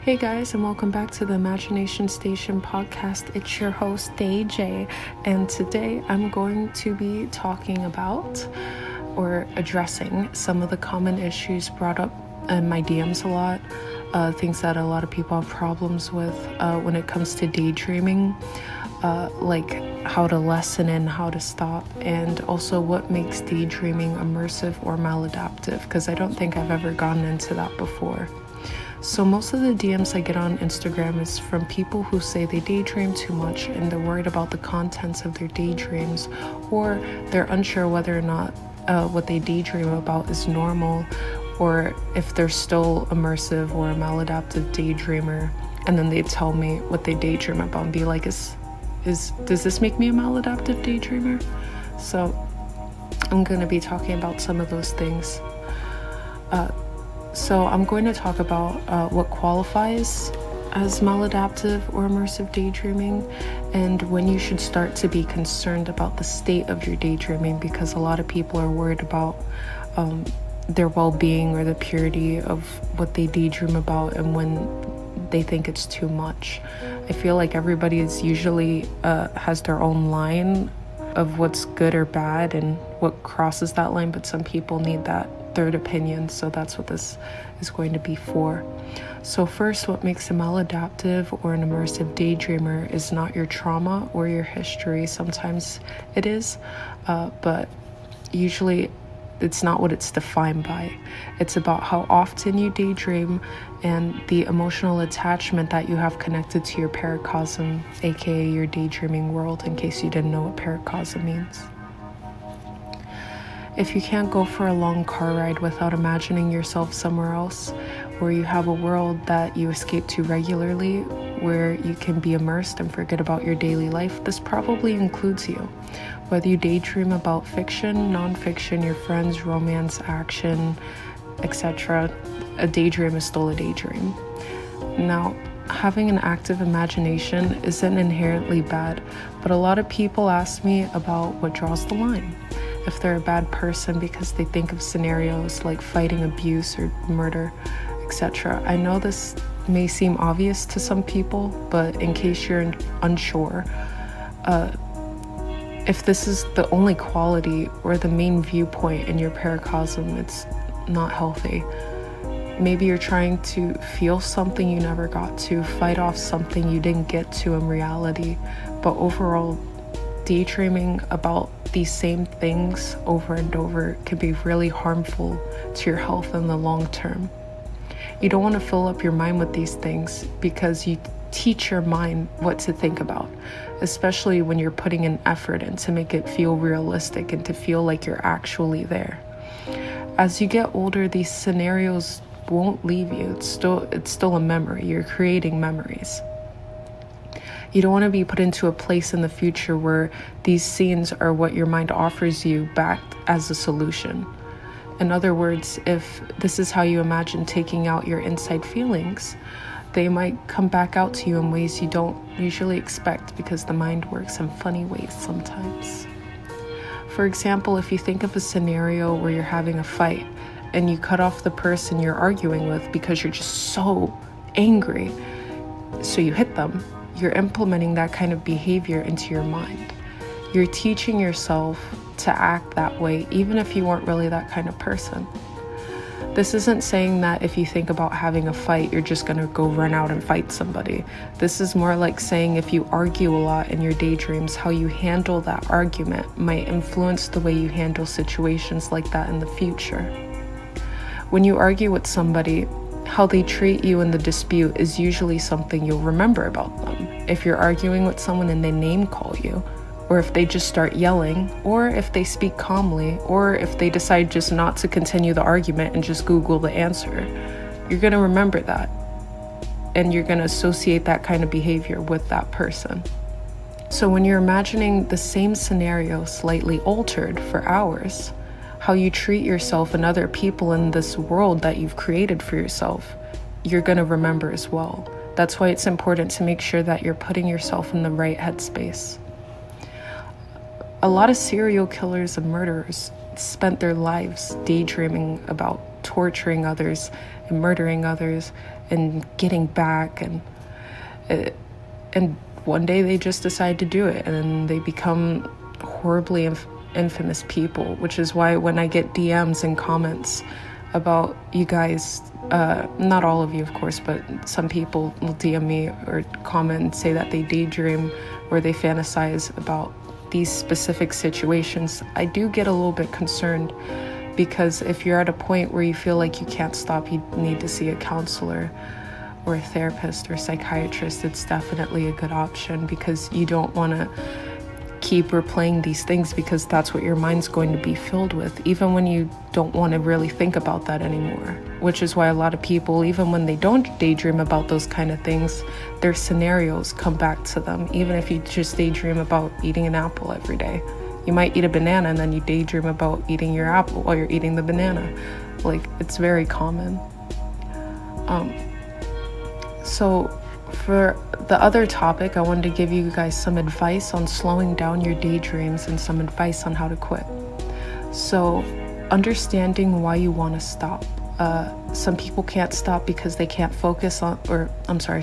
Hey guys, and welcome back to the Imagination Station podcast. It's your host, DJ, and today I'm going to be talking about or addressing some of the common issues brought up in my DMs a lot, things that a lot of people have problems with when it comes to daydreaming, like how to lessen and how to stop, and also what makes daydreaming immersive or maladaptive, because I don't think I've ever gotten into that before. So most of the DMs I get on Instagram is from people who say they daydream too much and they're worried about the contents of their daydreams, or they're unsure whether or not what they daydream about is normal, or if they're still immersive or a maladaptive daydreamer. And then they tell me what they daydream about and be like, does this make me a maladaptive daydreamer? So I'm going to be talking about some of those things. So I'm going to talk about what qualifies as maladaptive or immersive daydreaming, and when you should start to be concerned about the state of your daydreaming, because a lot of people are worried about their well-being or the purity of what they daydream about, and when they think it's too much. I feel like everybody is usually has their own line of what's good or bad and what crosses that line, but some people need that third opinion, so that's what this is going to be for. So first, what makes a maladaptive or an immersive daydreamer is not your trauma or your history. Sometimes it is, but usually it's not what it's defined by. It's about how often you daydream and the emotional attachment that you have connected to your paracosm, aka your daydreaming world, in case you didn't know what paracosm means. If you can't go for a long car ride without imagining yourself somewhere else, where you have a world that you escape to regularly, where you can be immersed and forget about your daily life, this probably includes you. Whether you daydream about fiction, non-fiction, your friends, romance, action, etc., a daydream is still a daydream. Now, having an active imagination isn't inherently bad, but a lot of people ask me about what draws the line. If they're a bad person because they think of scenarios like fighting, abuse, or murder, etc. I know this may seem obvious to some people, but in case you're unsure, if this is the only quality or the main viewpoint in your paracosm, it's not healthy. Maybe you're trying to feel something you never got to, fight off something you didn't get to in reality, but overall, daydreaming about these same things over and over can be really harmful to your health in the long term. You don't want to fill up your mind with these things because you teach your mind what to think about, especially when you're putting an effort in to make it feel realistic and to feel like you're actually there. As you get older, these scenarios won't leave you. It's still a memory. You're creating memories. You don't want to be put into a place in the future where these scenes are what your mind offers you back as a solution. In other words, if this is how you imagine taking out your inside feelings, they might come back out to you in ways you don't usually expect, because the mind works in funny ways sometimes. For example, if you think of a scenario where you're having a fight and you cut off the person you're arguing with because you're just so angry, so you hit them, you're implementing that kind of behavior into your mind. You're teaching yourself to act that way, even if you weren't really that kind of person. This isn't saying that if you think about having a fight, you're just gonna go run out and fight somebody. This is more like saying if you argue a lot in your daydreams, how you handle that argument might influence the way you handle situations like that in the future. When you argue with somebody, how they treat you in the dispute is usually something you'll remember about them. If you're arguing with someone and they name call you, or if they just start yelling, or if they speak calmly, or if they decide just not to continue the argument and just Google the answer, you're going to remember that. And you're going to associate that kind of behavior with that person. So when you're imagining the same scenario slightly altered for hours, how you treat yourself and other people in this world that you've created for yourself, you're going to remember as well. That's why it's important to make sure that you're putting yourself in the right headspace. A lot of serial killers and murderers spent their lives daydreaming about torturing others and murdering others, and getting back, and one day they just decide to do it, and then they become horribly infamous people, which is why when I get DMs and comments about you guys, not all of you of course, but some people will DM me or comment and say that they daydream or they fantasize about these specific situations, I do get a little bit concerned, because if you're at a point where you feel like you can't stop, you need to see a counselor or a therapist or psychiatrist. It's definitely a good option, because you don't want to keep replaying these things, because that's what your mind's going to be filled with, even when you don't want to really think about that anymore. Which is why a lot of people, even when they don't daydream about those kind of things, their scenarios come back to them. Even if you just daydream about eating an apple every day, you might eat a banana and then you daydream about eating your apple while you're eating the banana. Like, it's very common. So for the other topic, I wanted to give you guys some advice on slowing down your daydreams and some advice on how to quit. So, understanding why you want to stop. Some people can't stop because they can't focus on,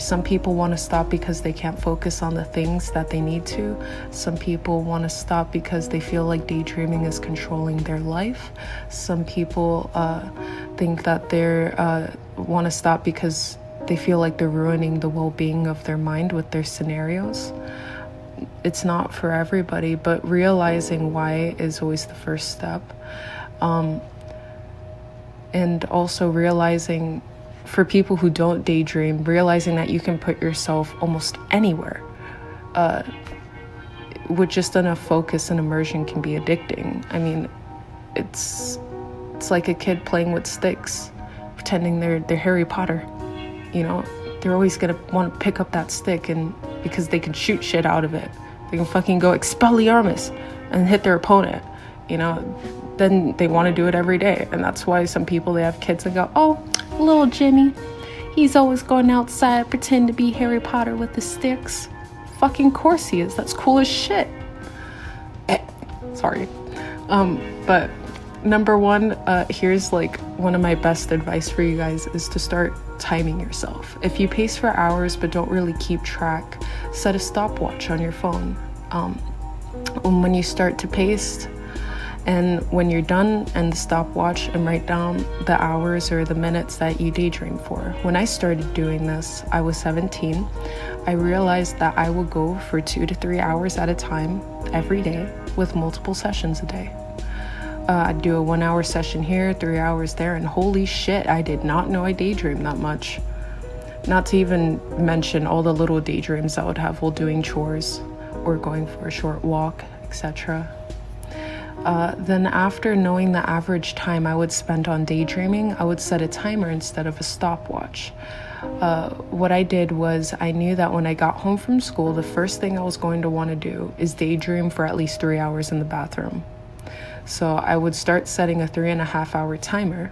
some people want to stop because they can't focus on the things that they need to. Some people want to stop because they feel like daydreaming is controlling their life. Some people think that they want to stop because they feel like they're ruining the well-being of their mind with their scenarios. It's not for everybody, but realizing why is always the first step. And also realizing, for people who don't daydream, realizing that you can put yourself almost anywhere. With just enough focus and immersion can be addicting. I mean, it's like a kid playing with sticks, pretending they're Harry Potter. You know, they're always gonna want to pick up that stick, and because they can shoot shit out of it, they can fucking go Expelliarmus and hit their opponent, you know, then they want to do it every day. And that's why some people, they have kids and go, oh, little Jimmy, he's always going outside, pretend to be Harry Potter with the sticks. Fucking course he is. That's cool as shit. Sorry. But number one, here's like one of my best advice for you guys, is to start timing yourself. If you pace for hours but don't really keep track, set a stopwatch on your phone. When you start to pace, and when you're done, and the stopwatch, and write down the hours or the minutes that you daydream for. When I started doing this, I was 17. I realized that I would go for 2 to 3 hours at a time every day, with multiple sessions a day. I'd do a 1 hour session here, 3 hours there, and holy shit, I did not know I daydreamed that much. Not to even mention all the little daydreams I would have while doing chores or going for a short walk, etc. Then after knowing the average time I would spend on daydreaming, I would set a timer instead of a stopwatch. What I did was, I knew that when I got home from school, the first thing I was going to want to do is daydream for at least 3 hours in the bathroom. So I would start setting a 3.5 hour timer.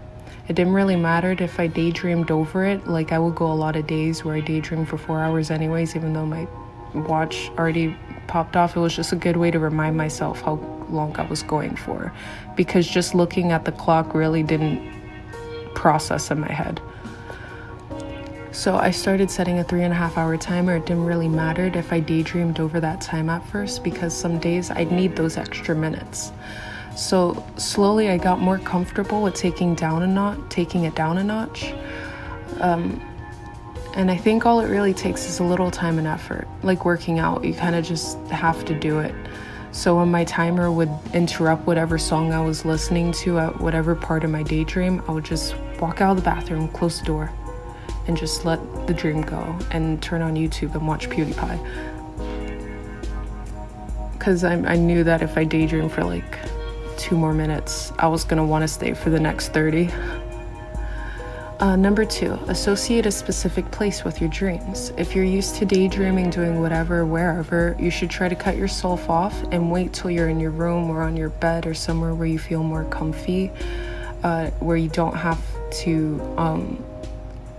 It didn't really matter if I daydreamed over it. Like, I would go a lot of days where I daydreamed for 4 hours anyways, even though my watch already popped off. It was just a good way to remind myself how long I was going for, because just looking at the clock really didn't process in my head. So I started setting a 3.5 hour timer. It didn't really matter if I daydreamed over that time at first, because some days I'd need those extra minutes. So slowly I got more comfortable with taking it down a notch. And I think all it really takes is a little time and effort. Like working out, you kind of just have to do it. So when my timer would interrupt whatever song I was listening to at whatever part of my daydream, I would just walk out of the bathroom, close the door, and just let the dream go, and turn on YouTube and watch PewDiePie. Because I knew that if I daydreamed for like 2 more minutes, I was gonna want to stay for the next 30. Number 2, associate a specific place with your dreams. If you're used to daydreaming doing whatever, wherever, you should try to cut yourself off and wait till you're in your room or on your bed or somewhere where you feel more comfy, where you don't have to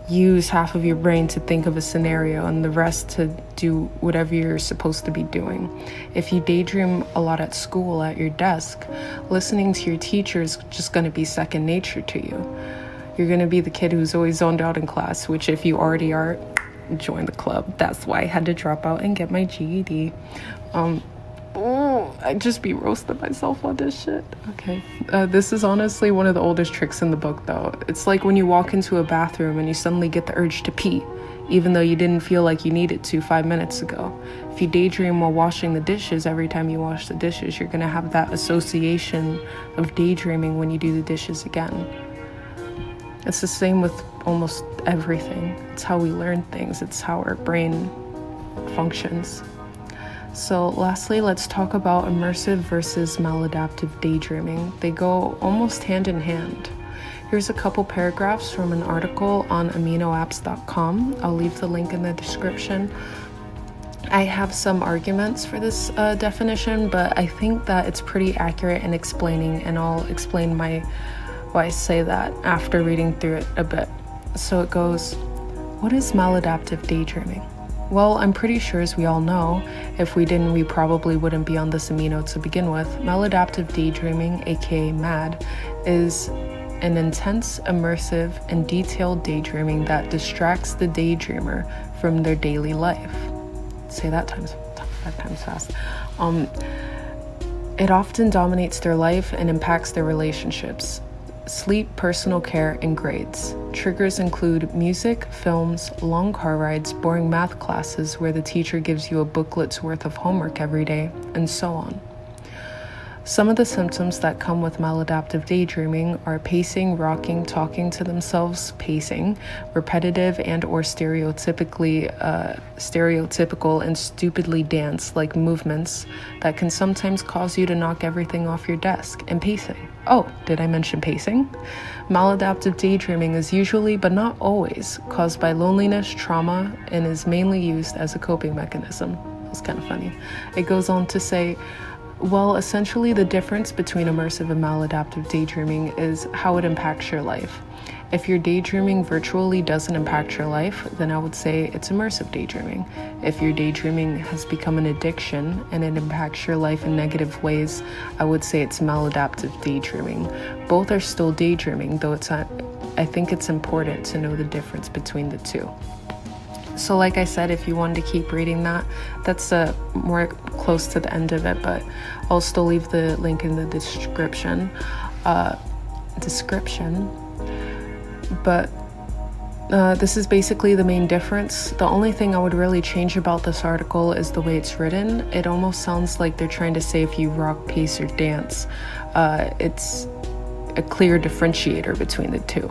use half of your brain to think of a scenario and the rest to do whatever you're supposed to be doing. If you daydream a lot at school, at your desk, listening to your teacher is just going to be second nature to you. You're going to be the kid who's always zoned out in class, which if you already are, join the club. That's why I had to drop out and get my GED. I'd just be roasting myself on this shit. Okay. This is honestly one of the oldest tricks in the book, though. It's like when you walk into a bathroom and you suddenly get the urge to pee, even though you didn't feel like you needed to 5 minutes ago. If you daydream while washing the dishes, every time you wash the dishes, you're going to have that association of daydreaming when you do the dishes again. It's the same with almost everything. It's how we learn things. It's how our brain functions. So lastly, let's talk about immersive versus maladaptive daydreaming. They go almost hand in hand. Here's a couple paragraphs from an article on aminoapps.com. I'll leave the link in the description. I have some arguments for this definition, but I think that it's pretty accurate in explaining, and I'll explain why I say that after reading through it a bit. So it goes, what is maladaptive daydreaming? Well, I'm pretty sure, as we all know, if we didn't, we probably wouldn't be on this amino to begin with. Maladaptive daydreaming, aka MAD, is an intense, immersive, and detailed daydreaming that distracts the daydreamer from their daily life. Say that 5 times fast. It often dominates their life and impacts their relationships, sleep, personal care, and grades. Triggers include music, films, long car rides, boring math classes where the teacher gives you a booklet's worth of homework every day, and so on. Some of the symptoms that come with maladaptive daydreaming are pacing, rocking, talking to themselves, pacing, repetitive and or stereotypical and stupidly dance-like movements that can sometimes cause you to knock everything off your desk, and pacing. Oh, did I mention pacing? Maladaptive daydreaming is usually, but not always, caused by loneliness, trauma, and is mainly used as a coping mechanism. That's kind of funny. It goes on to say, well, essentially the difference between immersive and maladaptive daydreaming is how it impacts your life. If your daydreaming virtually doesn't impact your life, then I would say it's immersive daydreaming. If your daydreaming has become an addiction and it impacts your life in negative ways, I would say it's maladaptive daydreaming. Both are still daydreaming, though I think it's important to know the difference between the two. So like I said, if you wanted to keep reading that's more close to the end of it, but I'll still leave the link in the description. But this is basically the main difference. The only thing I would really change about this article is the way it's written. It almost sounds like they're trying to say if you rock, pace, or dance. It's a clear differentiator between the two.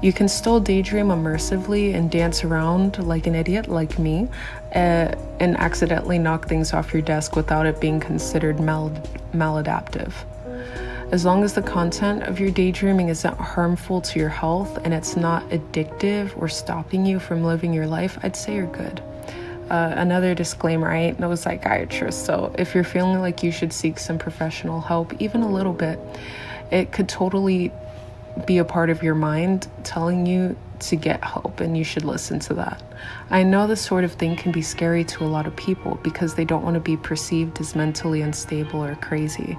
You can still daydream immersively and dance around like an idiot like me and accidentally knock things off your desk without it being considered maladaptive. As long as the content of your daydreaming isn't harmful to your health and it's not addictive or stopping you from living your life, I'd say you're good. Another disclaimer, I ain't no psychiatrist, so if you're feeling like you should seek some professional help, even a little bit, it could totally be a part of your mind telling you to get help, and you should listen to that. I know this sort of thing can be scary to a lot of people because they don't want to be perceived as mentally unstable or crazy,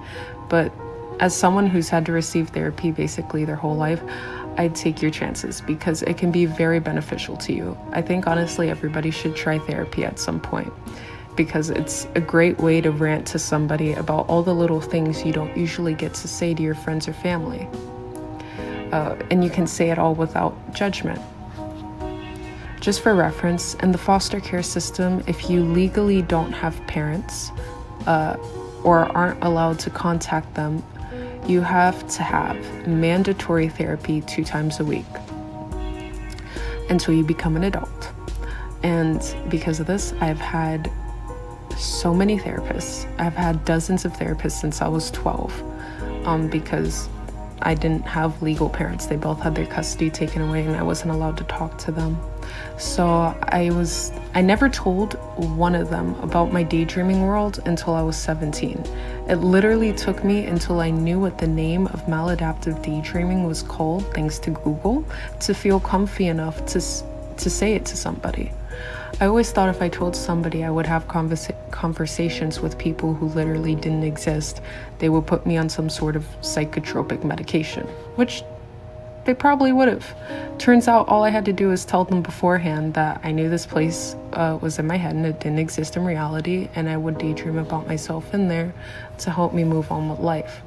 but as someone who's had to receive therapy basically their whole life, I'd take your chances because it can be very beneficial to you. I think honestly everybody should try therapy at some point because it's a great way to rant to somebody about all the little things you don't usually get to say to your friends or family. And you can say it all without judgment. Just for reference, in the foster care system, if you legally don't have parents or aren't allowed to contact them, you have to have mandatory therapy 2 times a week until you become an adult. And because of this, I've had so many therapists. I've had dozens of therapists since I was 12 because I didn't have legal parents. They both had their custody taken away and I wasn't allowed to talk to them. So I never told one of them about my daydreaming world until I was 17. It literally took me until I knew what the name of maladaptive daydreaming was called, thanks to Google, to feel comfy enough to say it to somebody. I always thought if I told somebody I would have conversations with people who literally didn't exist. They would put me on some sort of psychotropic medication, which they probably would have. Turns out all I had to do was tell them beforehand that I knew this place was in my head and it didn't exist in reality, and I would daydream about myself in there to help me move on with life.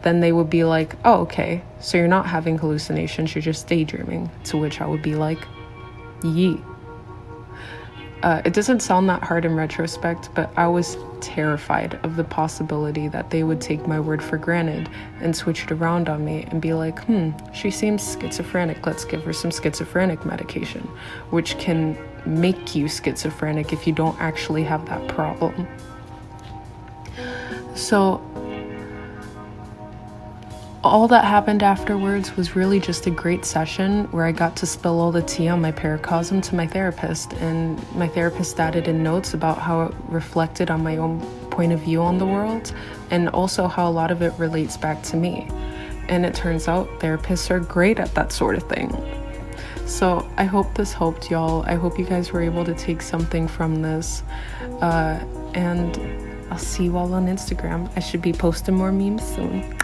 Then they would be like, oh, okay, so you're not having hallucinations, you're just daydreaming. To which I would be like, yeet. It doesn't sound that hard in retrospect, but I was terrified of the possibility that they would take my word for granted and switch it around on me and be like, she seems schizophrenic, let's give her some schizophrenic medication, which can make you schizophrenic if you don't actually have that problem. So all that happened afterwards was really just a great session where I got to spill all the tea on my paracosm to my therapist, and my therapist added in notes about how it reflected on my own point of view on the world, and also how a lot of it relates back to me. And it turns out therapists are great at that sort of thing. So I hope this helped y'all. I hope you guys were able to take something from this, and I'll see you all on Instagram. I should be posting more memes soon.